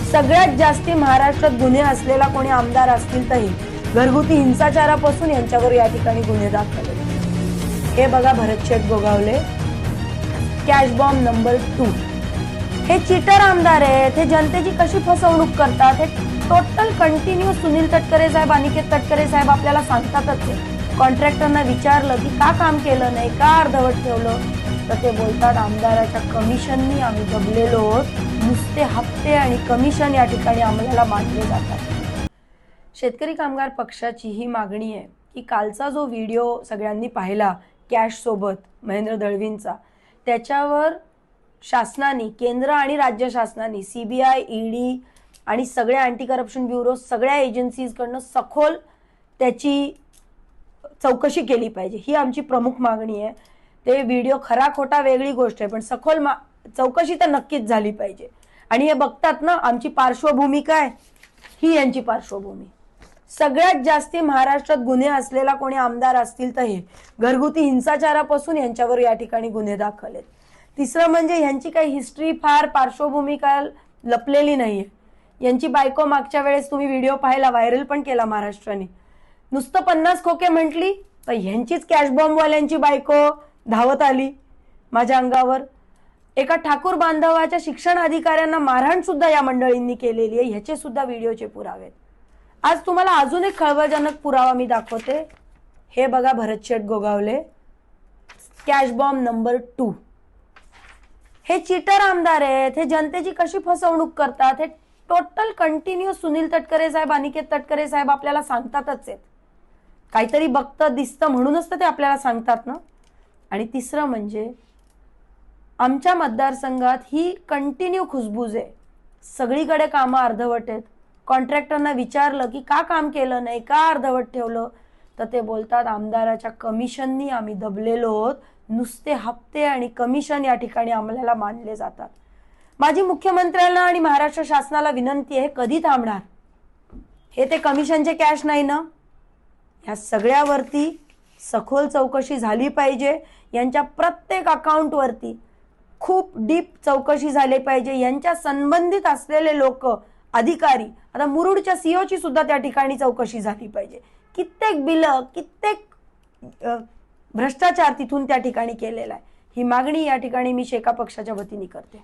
सगळ्यात जास्ती महाराष्ट्रात गुन्हे असलेला कोणी आमदार असतील तर हे घरगुती हिंसाचारापासून यांच्यावर या ठिकाणी गुन्हे दाखल आहेत। हे बघा भरतशेठ गोगावले, कॅश बॉम्ब नंबर 2। हे चीटर आमदार आहेत, हे जनतेची कशी फसवणूक करतात हे टोटल कंटिन्यू सुनील तटकरे साहेब, अनिकेत तटकरे साहेब आपल्याला सांगतातच आहे। कॉन्ट्रॅक्टरना विचारलं की का काम केलं नाही, का अर्धवट ठेवलं, तर ते बोलतात आमदाराच्या कमिशननी आम्ही दबलेलो आहोत, नुसते हप्ते आणि कमिशन या ठिकाणी आम्हाला मानले जातात। शेतकरी कामगार पक्षाची ही मागणी आहे की कालचा जो व्हिडिओ सगळ्यांनी पाहिला कॅश सोबत महेंद्र दळवींचा, त्याच्यावर शासनाने, केंद्र आणि राज्य शासनाने, CBI, ED आणि सगळ्या अँटी करप्शन ब्युरो, सगळ्या एजन्सीजकडनं सखोल त्याची चौकशी केली पाहिजे, ही आमची प्रमुख मागणी आहे। ते व्हिडिओ खरा खोटा वेगळी गोष्ट आहे, पण सखोल चौकशी तर नक्कीच झाली पाहिजे। आणि हे बघतात ना आमची पार्श्वभूमी काय, ही यांची पार्श्वभूमी। सगळ्यात जास्ती महाराष्ट्रात गुन्हे असलेला कोणी आमदार असतील तर हे घरगुती हिंसाचारापासून यांच्यावर या ठिकाणी गुन्हे दाखल आहेत। तिसरं म्हणजे यांची काही हिस्ट्री, फार पार्श्वभूमी काय लपलेली नाहीये। यांची बायको मागच्या वेळेस तुम्ही व्हिडिओ पाहिला, व्हायरल पण केला महाराष्ट्राने, नुसतं 50 खोके म्हटली तर ह्यांचीच कॅश बॉम्बवाल्यांची बायको धावत आली माझ्या अंगावर। एका ठाकूर बांधवाच्या शिक्षण अधिकाऱ्यांना मारहाण सुद्धा या मंडळींनी केलेली आहे, ह्याचे सुद्धा व्हिडिओचे पुरावे आहेत। आज तुम्हाला अजून एक खळबळजनक पुरावा मी दाखवते। हे बघा भरतशेठ गोगावले, कॅश बॉम्ब नंबर 2। हे चीटर आमदार आहेत, हे जनतेची कशी फसवणूक करतात हे टोटल कंटिन्यू सुनील तटकरे साहेब, अनिकेत तटकरे साहेब आपल्याला सांगतातच आहेत। काहीतरी बघतं दिसतं म्हणूनच तर ते आपल्याला सांगतात ना। आणि तिसरं म्हणजे आमच्या मतदारसंघात ही कंटिन्यू खुसबूज आहे, सगळीकडे कामं अर्धवट आहेत। कॉन्ट्रॅक्टरना विचारलं की का काम केलं नाही, का अर्धवट ठेवलं, तर ते बोलतात आमदाराच्या कमिशननी आम्ही दबलेलो आहोत, नुसते हप्ते आणि कमिशन या ठिकाणी आम्हाला मानले जातात। माझी मुख्यमंत्र्यांना आणि महाराष्ट्र शासनाला विनंती आहे, कधी थांबणार? हे ते कमिशनचे कॅश नाही ना, ह्या सगळ्यावरती सखोल चौकशी झाली पाहिजे। यांच्या प्रत्येक अकाउंटवरती खूप डीप चौकशी झाली पाहिजे। यांच्या संबंधित असलेले लोक, अधिकारी, आता मुरुडच्या CEO ची सुद्धा त्या ठिकाणी चौकशी झाली पाहिजे। कित्येक बिलं, कित्येक भ्रष्टाचार तिथून त्या ठिकाणी केलेला आहे। ही मागणी या ठिकाणी मी शेका पक्षाच्या वतीने करते।